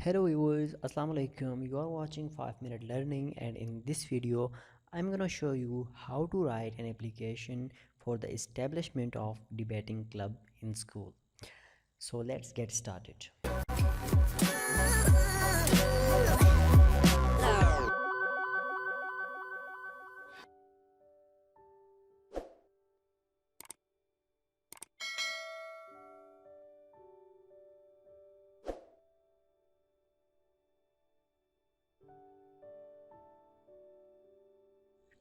Hello viewers, Assalamu alaikum. You are watching 5 Minute Learning, and in this video I'm gonna show you how to write an application for the establishment of debating club in school. So let's get started.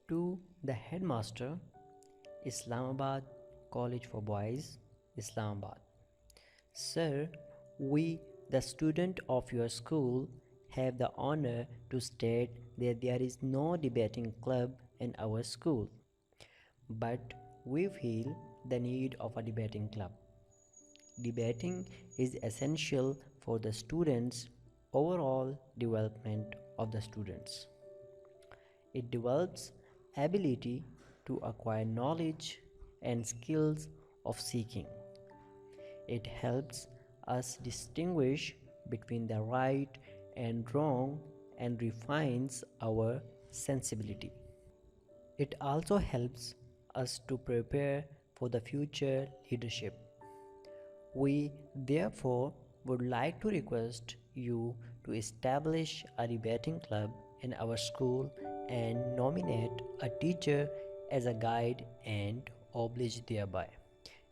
To the headmaster, Islamabad College for Boys, Islamabad. Sir, we, the student of your school, have the honor to state that there is no debating club in our school, but we feel the need of a debating club. Debating is essential for the students' overall development of the students. It develops ability to acquire knowledge and skills of seeking. It helps us distinguish between the right and wrong and refines our sensibility. It also helps us to prepare for the future leadership. We therefore would like to request you to establish a debating club in our school and nominate a teacher as a guide and oblige thereby.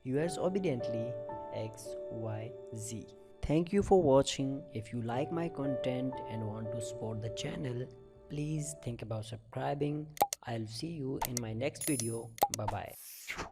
Yours obediently, XYZ. Thank you for watching. If you like my content and want to support the channel, please think about subscribing. I'll see you in my next video. Bye bye.